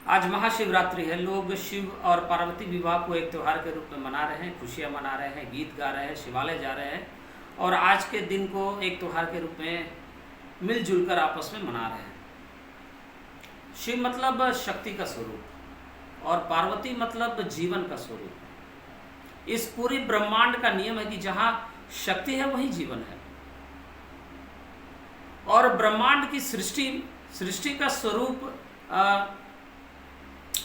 आज महाशिवरात्रि है। लोग शिव और पार्वती विवाह को एक त्यौहार के रूप में मना रहे हैं, खुशियां मना रहे हैं, गीत गा रहे हैं, शिवालय जा रहे हैं और आज के दिन को एक त्यौहार के रूप में मिलजुल कर आपस में मना रहे हैं। शिव मतलब शक्ति का स्वरूप और पार्वती मतलब जीवन का स्वरूप। इस पूरी ब्रह्मांड का नियम है कि जहाँ शक्ति है वहीं जीवन है और ब्रह्मांड की सृष्टि का स्वरूप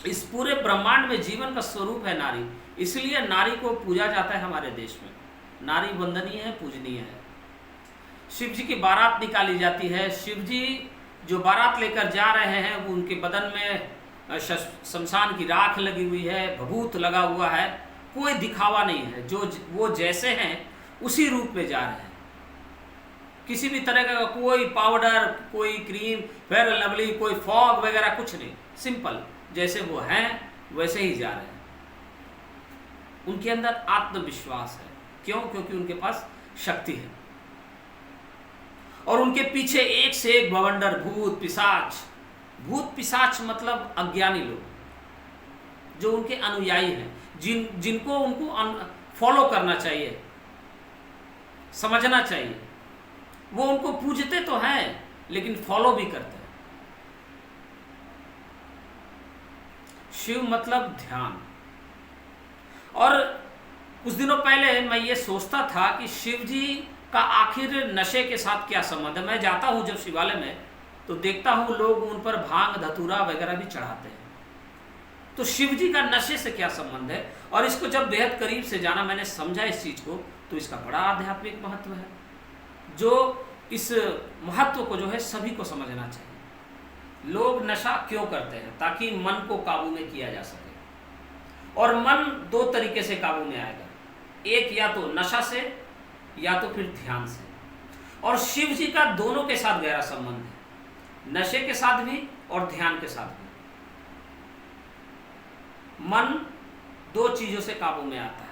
इस पूरे ब्रह्मांड में जीवन का स्वरूप है नारी। इसलिए नारी को पूजा जाता है हमारे देश में। नारी वंदनीय है, पूजनीय है। शिव जी की बारात निकाली जाती है। शिव जी जो बारात लेकर जा रहे हैं वो उनके बदन में शमशान की राख लगी हुई है, भभूत लगा हुआ है, कोई दिखावा नहीं है। जो वो जैसे हैं उसी रूप में जा रहे हैं। किसी भी तरह का कोई पाउडर, कोई क्रीम, फेयर लवली, कोई फॉग वगैरह कुछ नहीं, सिंपल जैसे वो हैं वैसे ही जा रहे हैं। उनके अंदर आत्मविश्वास है। क्यों? क्योंकि उनके पास शक्ति है और उनके पीछे एक से एक बवंडर भूत पिशाच मतलब अज्ञानी लोग जो उनके अनुयायी हैं, जिनको उनको फॉलो करना चाहिए, समझना चाहिए। वो उनको पूजते तो हैं लेकिन फॉलो भी करते हैं। शिव मतलब ध्यान। और कुछ दिनों पहले मैं ये सोचता था कि शिव जी का आखिर नशे के साथ क्या संबंध है। मैं जाता हूँ जब शिवालय में तो देखता हूँ लोग उन पर भांग धतूरा वगैरह भी चढ़ाते हैं। तो शिव जी का नशे से क्या संबंध है? और इसको जब बेहद करीब से जाना, मैंने समझा इस चीज को, तो इसका बड़ा आध्यात्मिक महत्व है। जो इस महत्व को जो है सभी को समझना चाहिए। लोग नशा क्यों करते हैं? ताकि मन को काबू में किया जा सके। और मन दो तरीके से काबू में आएगा, एक या तो नशा से या तो फिर ध्यान से। और शिव जी का दोनों के साथ गहरा संबंध है, नशे के साथ भी और ध्यान के साथ भी। मन दो चीजों से काबू में आता है।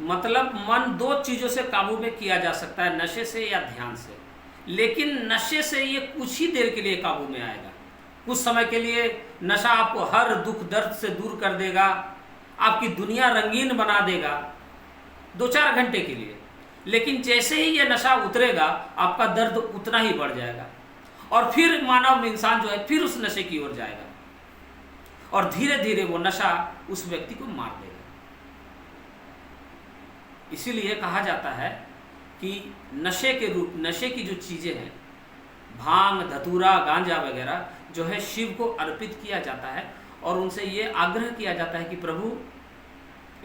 मतलब मन दो चीजों से काबू में किया जा सकता है, नशे से या ध्यान से। लेकिन नशे से ये कुछ ही देर के लिए काबू में आएगा। कुछ समय के लिए नशा आपको हर दुख दर्द से दूर कर देगा, आपकी दुनिया रंगीन बना देगा 2-4 घंटे के लिए। लेकिन जैसे ही ये नशा उतरेगा आपका दर्द उतना ही बढ़ जाएगा और फिर मानव इंसान जो है फिर उस नशे की ओर जाएगा और धीरे धीरे वो नशा उस व्यक्ति को मार देगा। इसीलिए कहा जाता है कि नशे की जो चीजें हैं, भांग, धतूरा, गांजा वगैरह, जो है शिव को अर्पित किया जाता है और उनसे ये आग्रह किया जाता है कि प्रभु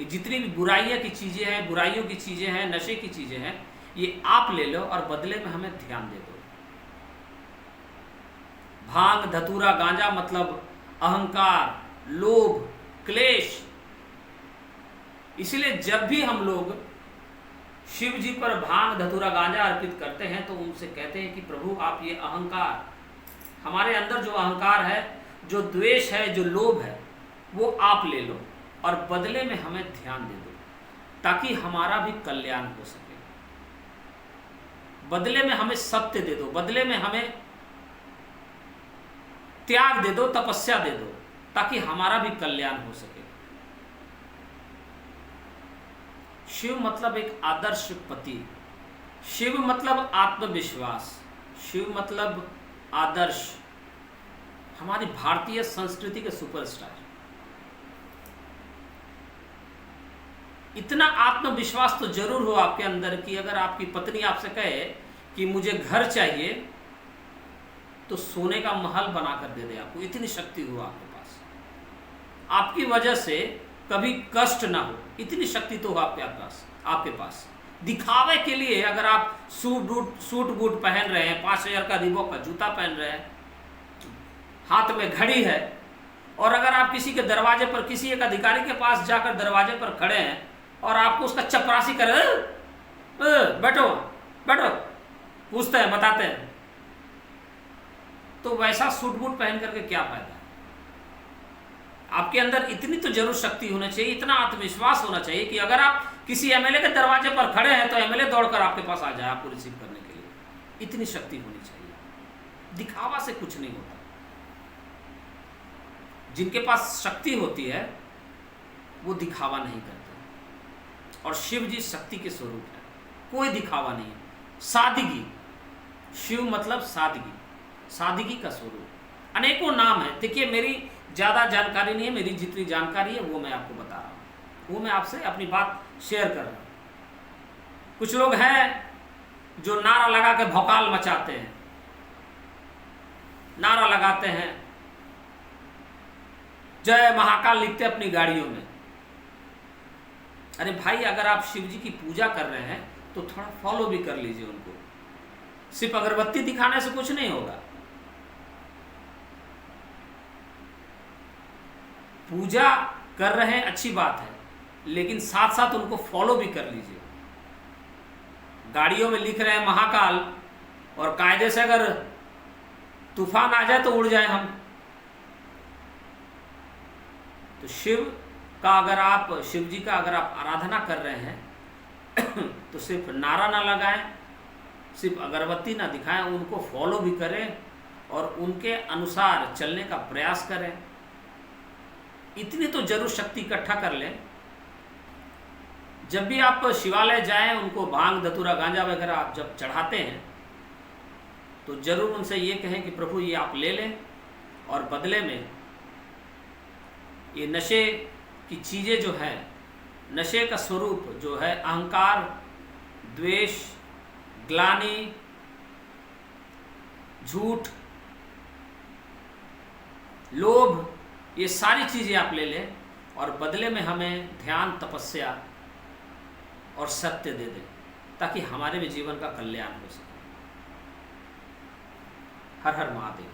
जितनी भी बुराइयों की चीजें हैं, नशे की चीजें हैं, ये आप ले लो और बदले में हमें ध्यान दे दो। भांग, धतूरा, गांजा मतलब अहंकार, लोभ, क्लेश। इसलिए जब भी हम लोग शिव जी पर भांग, धतूरा, गांजा अर्पित करते हैं तो उनसे कहते हैं कि प्रभु आप ये अहंकार, हमारे अंदर जो अहंकार है, जो द्वेष है, जो लोभ है, वो आप ले लो और बदले में हमें ध्यान दे दो ताकि हमारा भी कल्याण हो सके। बदले में हमें सत्य दे दो, बदले में हमें त्याग दे दो, तपस्या दे दो ताकि हमारा भी कल्याण हो सके। शिव मतलब एक आदर्श पति, शिव मतलब आत्मविश्वास, शिव मतलब आदर्श, हमारी भारतीय संस्कृति के सुपरस्टार। इतना आत्मविश्वास तो जरूर हो आपके अंदर कि अगर आपकी पत्नी आपसे कहे कि मुझे घर चाहिए तो सोने का महल बनाकर दे दे आपको। इतनी शक्ति हो आपके पास, आपकी वजह से कभी कष्ट ना हो, इतनी शक्ति तो हो आपके पास। दिखावे के लिए अगर आप सूट बूट पहन रहे हैं, 5000 का रिबॉक का जूता पहन रहे हैं, हाथ में घड़ी है, और अगर आप किसी के दरवाजे पर, किसी एक अधिकारी के पास जाकर दरवाजे पर खड़े हैं और आपको उसका चपरासी करे, बैठो बैठो, पूछते हैं, बताते हैं, तो वैसा सूट बूट पहन करके क्या फायदा? आपके अंदर इतनी तो जरूर शक्ति होनी चाहिए, इतना आत्मविश्वास होना चाहिए कि अगर आप किसी एमएलए के दरवाजे पर खड़े हैं तो एमएलए दौड़कर आपके पास आ जाए आपको रिसीव करने के लिए। इतनी शक्ति होनी चाहिए। दिखावा से कुछ नहीं होता। जिनके पास शक्ति होती है वो दिखावा नहीं करते, और शिव जी शक्ति के स्वरूप है, कोई दिखावा नहीं है, सादगी। शिव मतलब सादगी, सादगी का स्वरूप। अनेकों नाम है। देखिए, मेरी ज़्यादा जानकारी नहीं है, मेरी जितनी जानकारी है वो मैं आपको बता रहा हूँ, वो मैं आपसे अपनी बात शेयर कर रहा हूँ। कुछ लोग हैं जो नारा लगा के भौकाल मचाते हैं, नारा लगाते हैं, जय महाकाल लिखते अपनी गाड़ियों में। अरे भाई, अगर आप शिव जी की पूजा कर रहे हैं तो थोड़ा फॉलो भी कर लीजिए उनको। सिर्फ अगरबत्ती दिखाने से कुछ नहीं होगा। पूजा कर रहे हैं, अच्छी बात है, लेकिन साथ साथ उनको फॉलो भी कर लीजिए। गाड़ियों में लिख रहे हैं महाकाल, और कायदे से अगर तूफान आ जाए तो उड़ जाए हम। तो शिव जी का अगर आप आराधना कर रहे हैं तो सिर्फ नारा ना लगाएं, सिर्फ अगरबत्ती ना दिखाएं, उनको फॉलो भी करें और उनके अनुसार चलने का प्रयास करें। इतनी तो जरूर शक्ति इकट्ठा कर लें। जब भी आप शिवालय जाएं, उनको भांग धतूरा गांजा वगैरह आप जब चढ़ाते हैं तो जरूर उनसे ये कहें कि प्रभु ये आप ले लें, और बदले में ये नशे की चीज़ें जो है, नशे का स्वरूप जो है अहंकार, द्वेष, ग्लानि, झूठ, लोभ, ये सारी चीज़ें आप ले लें और बदले में हमें ध्यान, तपस्या और सत्य दे दें, ताकि हमारे भी जीवन का कल्याण हो सके। हर हर महादेव।